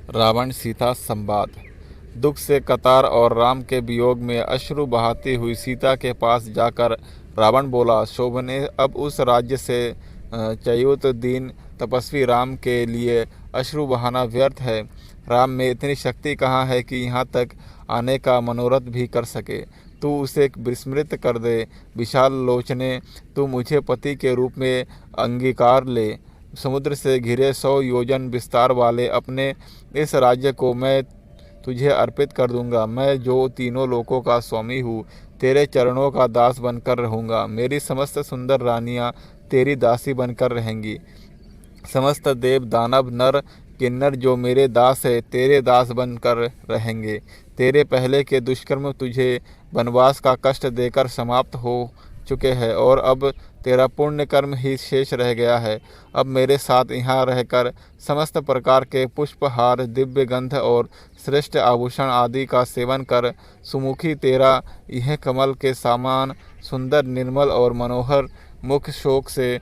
रावण सीता संवाद। दुख से कतार और राम के वियोग में अश्रु बहाती हुई सीता के पास जाकर रावण बोला, शोभने अब उस राज्य से च्युत दीन तपस्वी राम के लिए अश्रु बहाना व्यर्थ है। राम में इतनी शक्ति कहाँ है कि यहाँ तक आने का मनोरथ भी कर सके। तू उसे विस्मृत कर दे। विशाल लोचने, तू मुझे पति के रूप में अंगीकार ले। समुद्र से घिरे 100 योजन विस्तार वाले अपने इस राज्य को मैं तुझे अर्पित कर दूंगा। मैं जो तीनों लोकों का स्वामी हूँ, तेरे चरणों का दास बनकर रहूँगा। मेरी समस्त सुंदर रानियाँ तेरी दासी बनकर रहेंगी। समस्त देव दानव नर किन्नर जो मेरे दास है, तेरे दास बनकर रहेंगे। तेरे पहले के दुष्कर्म तुझे वनवास का कष्ट देकर समाप्त हो चुके हैं और अब तेरा पुण्य कर्म ही शेष रह गया है। अब मेरे साथ यहाँ रहकर समस्त प्रकार के पुष्पहार, दिव्य गंध और श्रेष्ठ आभूषण आदि का सेवन कर। सुमुखी तेरा यह कमल के समान सुंदर, निर्मल और मनोहर मुख शोक से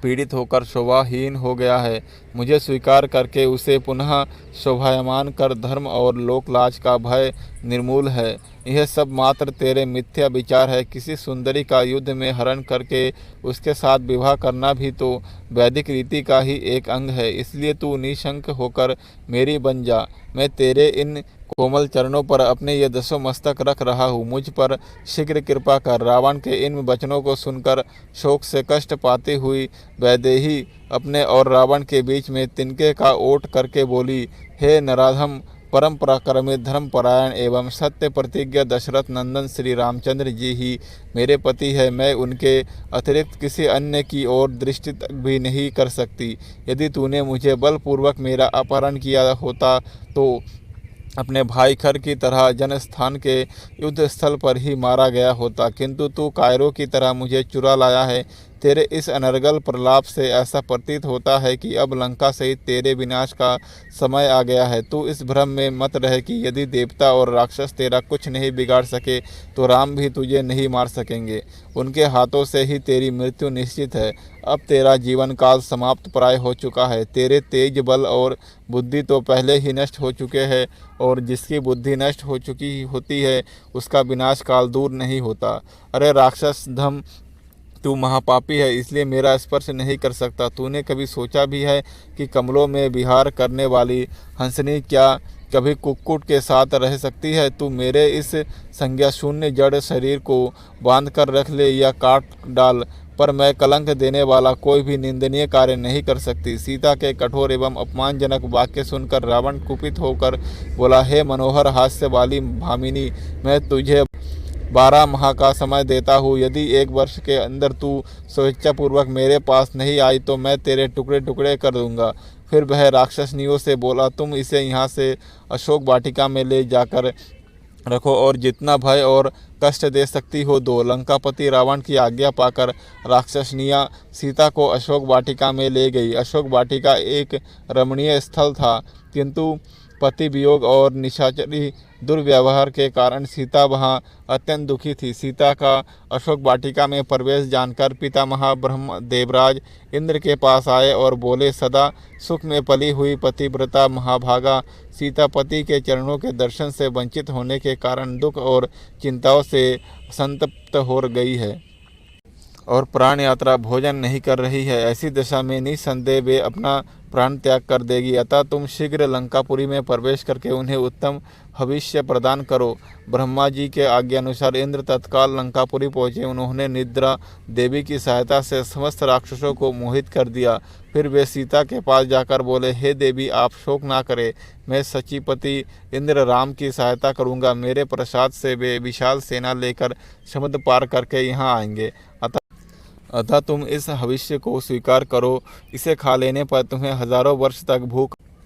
पीड़ित होकर शोभाहीन हो गया है। मुझे स्वीकार करके उसे पुनः शोभायमान कर धर्म और लोकलाज का भय निर्मूल है। यह सब मात्र तेरे मिथ्या विचार है। किसी सुंदरी का युद्ध में हरण करके उसके साथ विवाह करना भी तो वैदिक रीति का ही एक अंग है। इसलिए तू निशंक होकर मेरी बन जा। मैं तेरे इन कोमल चरणों पर अपने ये 10 मस्तक रख रहा हूँ। मुझ पर शीघ्र कृपा कर। रावण के इन वचनों को सुनकर शोक से कष्ट पाती हुई वैदेही अपने और रावण के बीच में तिनके का ओट करके बोली, हे नराधम, परम पराक्रमी, धर्मपरायण एवं सत्य प्रतिज्ञा दशरथ नंदन श्री रामचंद्र जी ही मेरे पति है। मैं उनके अतिरिक्त किसी अन्य की ओर दृष्टि तक भी नहीं कर सकती। यदि तूने मुझे बलपूर्वक मेरा अपहरण किया होता तो अपने भाई खर की तरह जनस्थान के युद्ध स्थल पर ही मारा गया होता, किंतु तू कायरों की तरह मुझे चुरा लाया है। तेरे इस अनर्गल प्रलाप से ऐसा प्रतीत होता है कि अब लंका सहित तेरे विनाश का समय आ गया है। तू इस भ्रम में मत रह कि यदि देवता और राक्षस तेरा कुछ नहीं बिगाड़ सके तो राम भी तुझे नहीं मार सकेंगे। उनके हाथों से ही तेरी मृत्यु निश्चित है। अब तेरा जीवन काल समाप्त प्राय हो चुका है। तेरे तेज, बल और बुद्धि तो पहले ही नष्ट हो चुके हैं और जिसकी बुद्धि नष्ट हो चुकी होती है उसका विनाश काल दूर नहीं होता। अरे राक्षस धम, तू महापापी है, इसलिए मेरा स्पर्श नहीं कर सकता। तूने कभी सोचा भी है कि कमलों में विहार करने वाली हंसनी क्या कभी कुक्कुट के साथ रह सकती है? तू मेरे इस संज्ञा शून्य जड़ शरीर को बांध कर रख ले या काट डाल, पर मैं कलंक देने वाला कोई भी निंदनीय कार्य नहीं कर सकती। सीता के कठोर एवं अपमानजनक वाक्य सुनकर रावण कुपित होकर बोला, हे मनोहर हास्य वाली भामिनी, मैं तुझे 12 माह का समय देता हूँ। यदि 1 वर्ष के अंदर तू स्वेच्छापूर्वक मेरे पास नहीं आई तो मैं तेरे टुकड़े टुकड़े कर दूंगा। फिर वह राक्षसनियों से बोला, तुम इसे यहाँ से अशोक वाटिका में ले जाकर रखो और जितना भय और कष्ट दे सकती हो दो। लंकापति रावण की आज्ञा पाकर राक्षसनियाँ सीता को अशोक वाटिका में ले गई। अशोक वाटिका एक रमणीय स्थल था, किंतु पति वियोग और निशाचरी दुर्व्यवहार के कारण सीता वहाँ अत्यंत दुखी थी। सीता का अशोक वाटिका में प्रवेश जानकर पितामह ब्रह्म देवराज इंद्र के पास आए और बोले, सदा सुख में पली हुई पतिव्रता महाभागा, सीता पति के चरणों के दर्शन से वंचित होने के कारण दुख और चिंताओं से संतप्त हो गई है और प्राण यात्रा भोजन नहीं कर रही है। ऐसी दशा में निसंदेह वे अपना प्राण त्याग कर देगी। अतः तुम शीघ्र लंकापुरी में प्रवेश करके उन्हें उत्तम भविष्य प्रदान करो। ब्रह्मा जी के आज्ञानुसार इंद्र तत्काल लंकापुरी पहुँचे। उन्होंने निद्रा देवी की सहायता से समस्त राक्षसों को मोहित कर दिया। फिर वे सीता के पास जाकर बोले, हे देवी, आप शोक ना करें, मैं सचिपति इंद्र राम की सहायता करूँगा। मेरे प्रसाद से वे विशाल सेना लेकर समुद्र पार करके यहाँ आएंगे। अतः तुम इस भविष्य को स्वीकार करो। इसे खा लेने पर तुम्हें हजारों वर्ष तक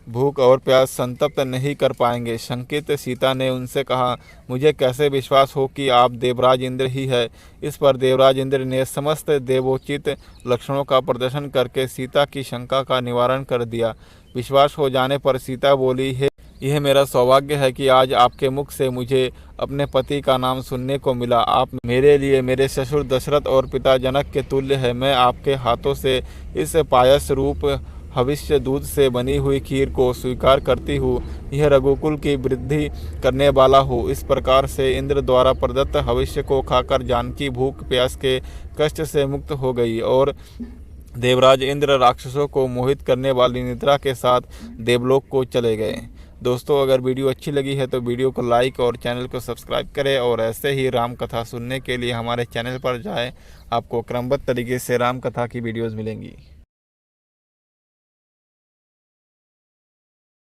भूख और प्यास संतप्त नहीं कर पाएंगे। शंकित सीता ने उनसे कहा, मुझे कैसे विश्वास हो कि आप देवराज इंद्र ही है? इस पर देवराज इंद्र ने समस्त देवोचित लक्षणों का प्रदर्शन करके सीता की शंका का निवारण कर दिया। विश्वास हो जाने पर सीता बोली, है यह मेरा सौभाग्य है कि आज आपके मुख से मुझे अपने पति का नाम सुनने को मिला। आप मेरे लिए मेरे ससुर दशरथ और पिता जनक के तुल्य है। मैं आपके हाथों से इस पायस रूप भविष्य दूध से बनी हुई खीर को स्वीकार करती हूँ, यह रघुकुल की वृद्धि करने वाला हो। इस प्रकार से इंद्र द्वारा प्रदत्त भविष्य को खाकर जानकी भूख प्यास के कष्ट से मुक्त हो गई और देवराज इंद्र राक्षसों को मोहित करने वाली निद्रा के साथ देवलोक को चले गए। दोस्तों, अगर वीडियो अच्छी लगी है तो वीडियो को लाइक और चैनल को सब्सक्राइब करें और ऐसे ही राम कथा सुनने के लिए हमारे चैनल पर जाएं। आपको क्रमबद्ध तरीके से राम कथा की वीडियोज़ मिलेंगी।